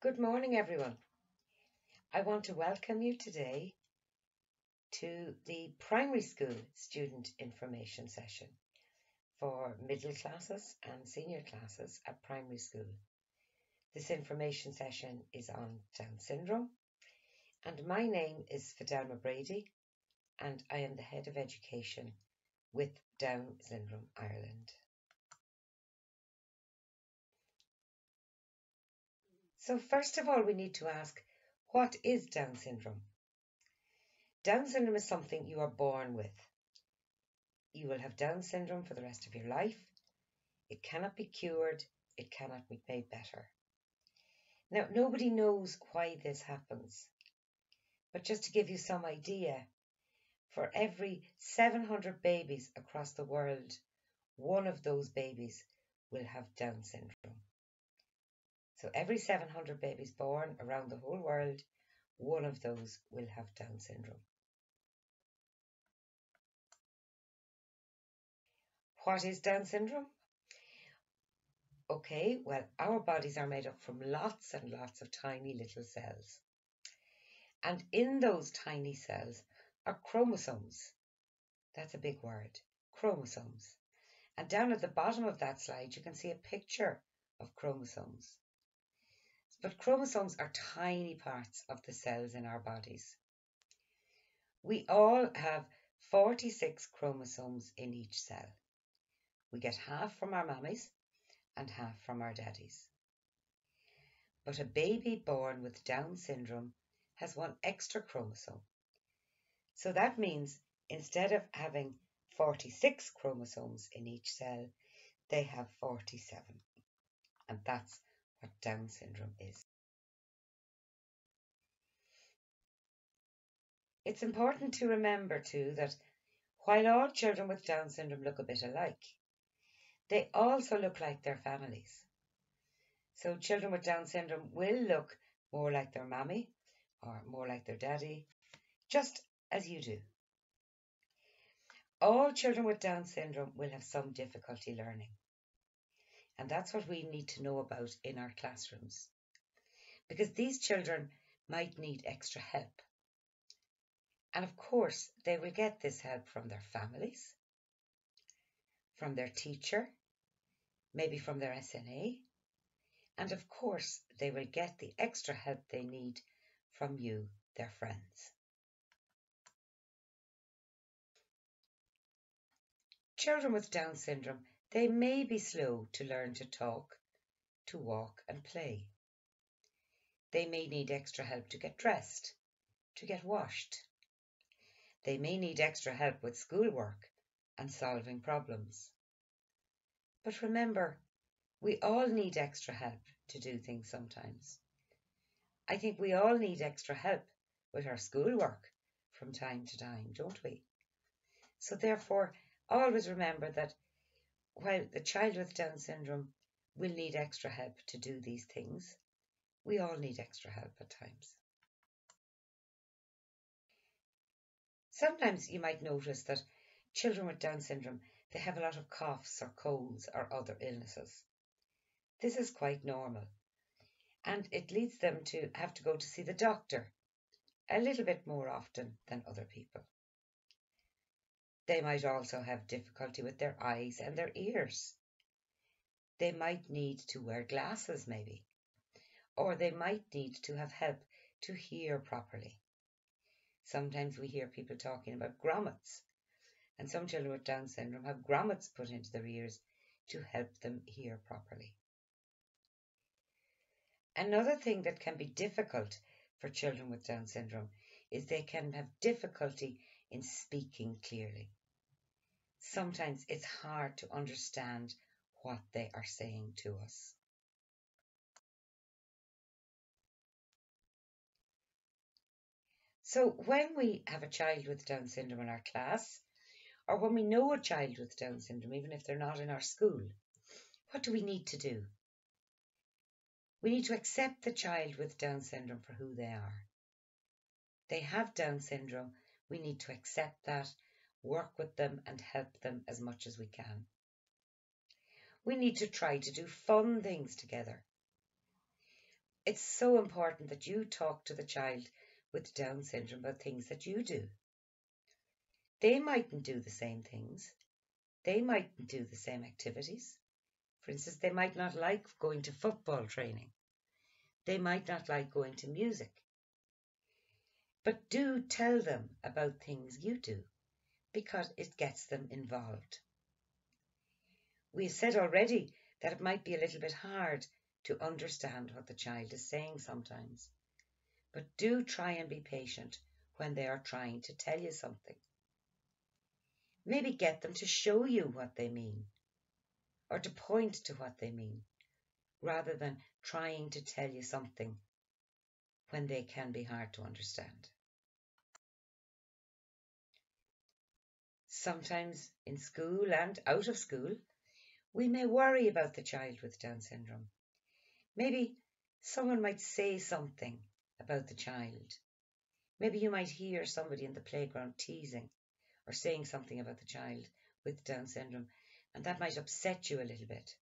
Good morning, everyone. I want to welcome you today to the primary school student information session for middle classes and senior classes at primary school. This information session is on Down syndrome, and my name is Fidelma Brady, and I am the Head of Education with Down Syndrome Ireland. So first of all, we need to ask, what is Down syndrome? Down syndrome is something you are born with. You will have Down syndrome for the rest of your life. It cannot be cured. It cannot be made better. Now, nobody knows why this happens. But just to give you some idea, for every 700 babies across the world, one of those babies will have Down syndrome. So every 700 babies born around the whole world, one of those will have Down syndrome. What is Down syndrome? Okay, well, our bodies are made up from lots and lots of tiny little cells. And in those tiny cells are chromosomes. That's a big word, chromosomes. And down at the bottom of that slide, you can see a picture of chromosomes. But chromosomes are tiny parts of the cells in our bodies. We all have 46 chromosomes in each cell. We get half from our mummies and half from our daddies. But a baby born with Down syndrome has one extra chromosome. So that means instead of having 46 chromosomes in each cell, they have 47. And that's what Down syndrome is. It's important to remember too that while all children with Down syndrome look a bit alike, they also look like their families. So children with Down syndrome will look more like their mammy or more like their daddy, just as you do. All children with Down syndrome will have some difficulty learning. And that's what we need to know about in our classrooms. Because these children might need extra help. And of course, they will get this help from their families, from their teacher, maybe from their SNA, and of course, they will get the extra help they need from you, their friends. Children with Down syndrome, they may be slow to learn to talk, to walk and play. They may need extra help to get dressed, to get washed. They may need extra help with schoolwork and solving problems. But remember, we all need extra help to do things sometimes. I think we all need extra help with our schoolwork from time to time, don't we? So therefore, always remember that while the child with Down syndrome will need extra help to do these things, we all need extra help at times. Sometimes you might notice that children with Down syndrome, they have a lot of coughs or colds or other illnesses. This is quite normal, and it leads them to have to go to see the doctor a little bit more often than other people. They might also have difficulty with their eyes and their ears. They might need to wear glasses maybe, or they might need to have help to hear properly. Sometimes we hear people talking about grommets, and some children with Down syndrome have grommets put into their ears to help them hear properly. Another thing that can be difficult for children with Down syndrome is they can have difficulty in speaking clearly. Sometimes it's hard to understand what they are saying to us. So when we have a child with Down syndrome in our class, or when we know a child with Down syndrome, even if they're not in our school, what do we need to do? We need to accept the child with Down syndrome for who they are. They have Down syndrome. We need to accept that, work with them and help them as much as we can. We need to try to do fun things together. It's so important that you talk to the child with Down syndrome about things that you do. They mightn't do the same things. They mightn't do the same activities. For instance, they might not like going to football training. They might not like going to music. But do tell them about things you do, because it gets them involved. We've said already that it might be a little bit hard to understand what the child is saying sometimes. But do try and be patient when they are trying to tell you something. Maybe get them to show you what they mean, or to point to what they mean, rather than trying to tell you something when they can be hard to understand. Sometimes in school and out of school, we may worry about the child with Down syndrome. Maybe someone might say something about the child. Maybe you might hear somebody in the playground teasing or saying something about the child with Down syndrome, and that might upset you a little bit.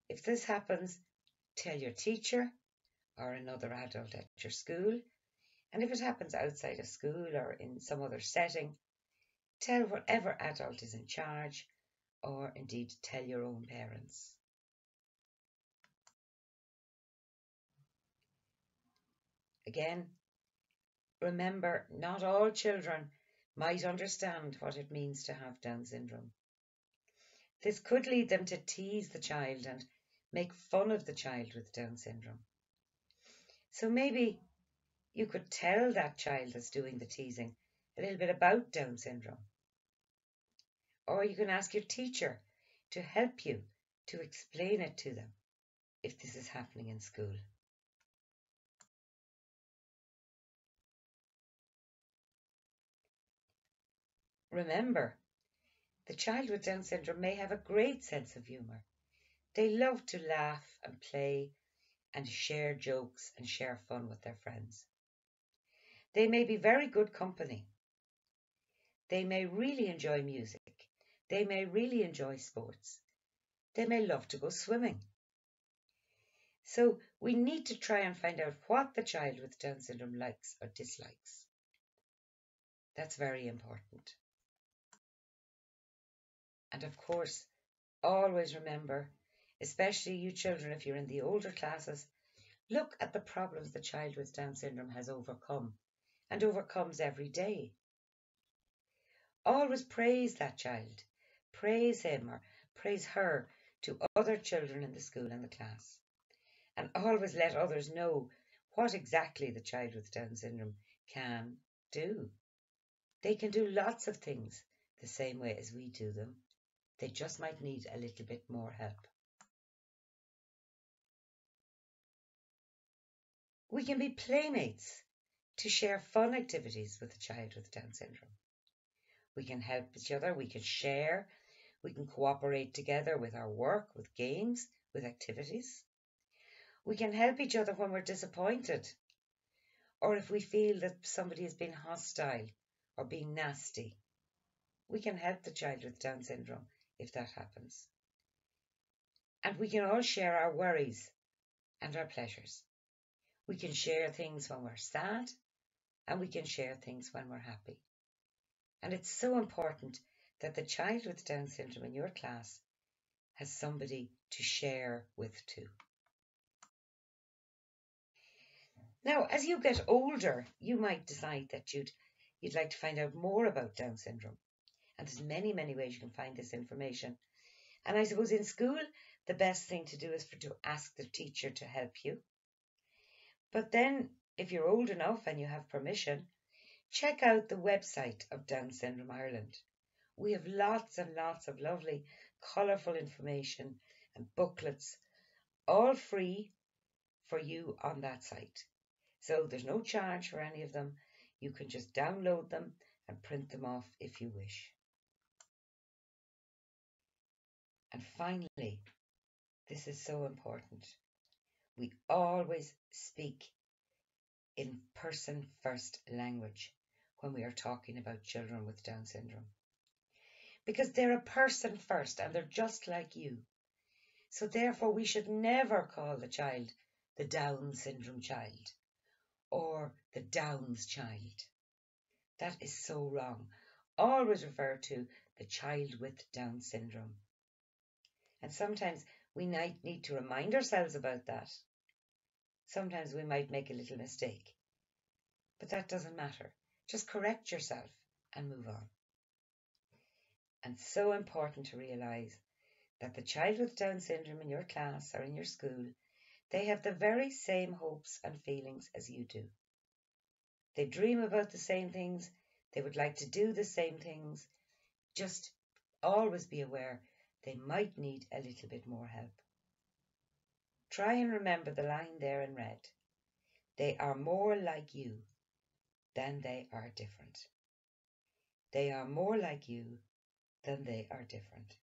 If this happens, tell your teacher or another adult at your school, and if it happens outside of school or in some other setting, tell whatever adult is in charge, or indeed tell your own parents. Again, remember, not all children might understand what it means to have Down syndrome. This could lead them to tease the child and make fun of the child with Down syndrome. So maybe you could tell that child that's doing the teasing a little bit about Down syndrome. Or you can ask your teacher to help you to explain it to them if this is happening in school. Remember, the child with Down syndrome may have a great sense of humour. They love to laugh and play and share jokes and share fun with their friends. They may be very good company. They may really enjoy music. They may really enjoy sports. They may love to go swimming. So we need to try and find out what the child with Down syndrome likes or dislikes. That's very important. And of course, always remember, especially you children if you're in the older classes, look at the problems the child with Down syndrome has overcome and overcomes every day. Always praise that child. Praise him or praise her to other children in the school and the class. And always let others know what exactly the child with Down syndrome can do. They can do lots of things the same way as we do them. They just might need a little bit more help. We can be playmates to share fun activities with a child with Down syndrome. We can help each other, we can share, we can cooperate together with our work, with games, with activities. We can help each other when we're disappointed, or if we feel that somebody has been hostile or being nasty. We can help the child with Down syndrome if that happens. And we can all share our worries and our pleasures. We can share things when we're sad, and we can share things when we're happy. And it's so important that the child with Down syndrome in your class has somebody to share with too. Now, as you get older, you might decide that you'd like to find out more about Down syndrome. And there's many, many ways you can find this information. And I suppose in school, the best thing to do is to ask the teacher to help you. But then, if you're old enough and you have permission, check out the website of Down Syndrome Ireland. We have lots and lots of lovely, colourful information and booklets, all free for you on that site. So there's no charge for any of them. You can just download them and print them off if you wish. And finally, this is so important. We always speak in person first language when we are talking about children with Down syndrome. Because they're a person first and they're just like you. So therefore we should never call the child the Down syndrome child or the Downs child. That is so wrong. Always refer to the child with Down syndrome. And sometimes we might need to remind ourselves about that. Sometimes we might make a little mistake. But that doesn't matter. Just correct yourself and move on. And so important to realise that the child with Down syndrome in your class or in your school, they have the very same hopes and feelings as you do. They dream about the same things. They would like to do the same things. Just always be aware they might need a little bit more help. Try and remember the line there in red. They are more like you than they are different. They are more like you than they are different.